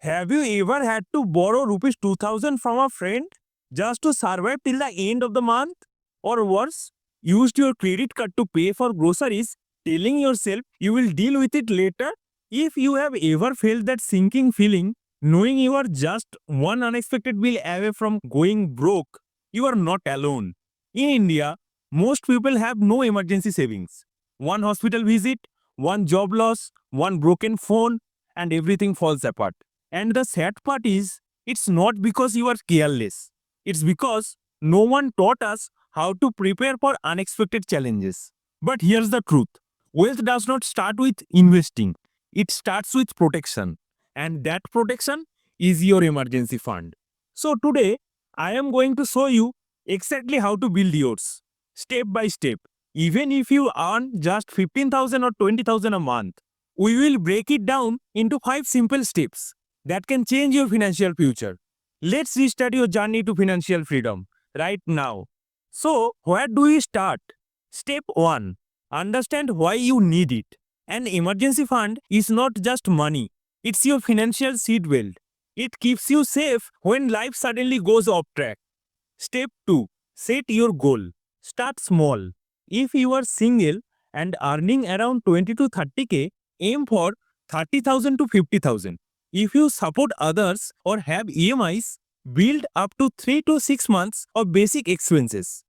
Have you ever had to borrow rupees 2000 from a friend just to survive till the end of the month? Or worse, used your credit card to pay for groceries, telling yourself you will deal with it later? If you have ever felt that sinking feeling, knowing you are just one unexpected bill away from going broke, you are not alone. In India, most people have no emergency savings. One hospital visit, one job loss, one broken phone, and everything falls apart. And the sad part is, it's not because you are careless. It's because no one taught us how to prepare for unexpected challenges. But here's the truth, wealth does not start with investing, it starts with protection. And that protection is your emergency fund. So today, I am going to show you exactly how to build yours, step by step. Even if you earn just 15,000 or 20,000 a month, we will break it down into 5 simple steps that can change your financial future. Let's restart your journey to financial freedom right now. So, where do we start? Step 1. Understand why you need it. An emergency fund is not just money, it's your financial seatbelt. It keeps you safe when life suddenly goes off track. Step 2. Set your goal. Start small. If you are single and earning around 20 to 30k, aim for 30,000 to 50,000. If you support others or have EMIs, build up to 3 to 6 months of basic expenses.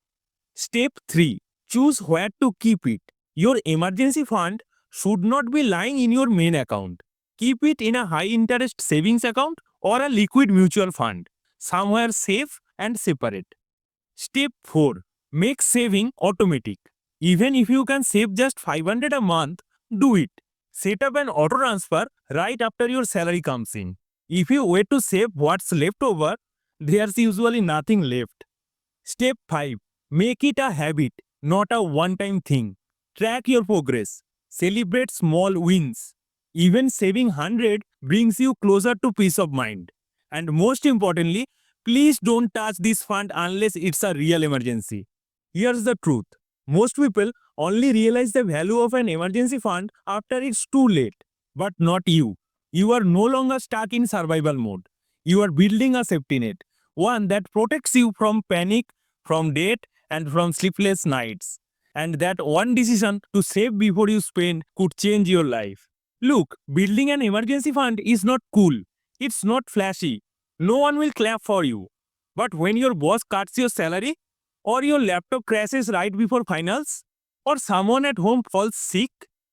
Step 3. Choose where to keep it. Your emergency fund should not be lying in your main account. Keep it in a high interest savings account or a liquid mutual fund, somewhere safe and separate. Step 4. Make saving automatic. Even if you can save just 500 a month, do it. Set up an auto transfer right after your salary comes in. If you wait to save what's left over, there's usually nothing left. Step 5. Make it a habit, not a one time thing. Track your progress. Celebrate small wins. Even saving 100 brings you closer to peace of mind. And most importantly, please don't touch this fund unless it's a real emergency. Here's the truth, most people only realize the value of an emergency fund after it's too late. But not you. You are no longer stuck in survival mode. You are building a safety net, one that protects you from panic, from debt, and from sleepless nights. And that one decision to save before you spend could change your life. Look, building an emergency fund is not cool. It's not flashy. No one will clap for you. But when your boss cuts your salary, or your laptop crashes right before finals, or someone at home falls sick,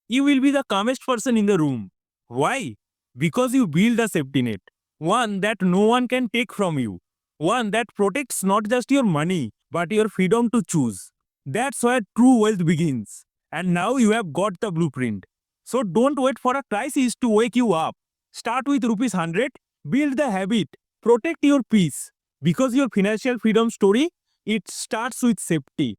you will be the calmest person in the room. Why? Because you build a safety net, one that no one can take from you, one that protects not just your money, but your freedom to choose. That's where true wealth begins. And now you have got the blueprint. So don't wait for a crisis to wake you up. Start with rupees 100, build the habit, protect your peace. Because your financial freedom story, it starts with safety.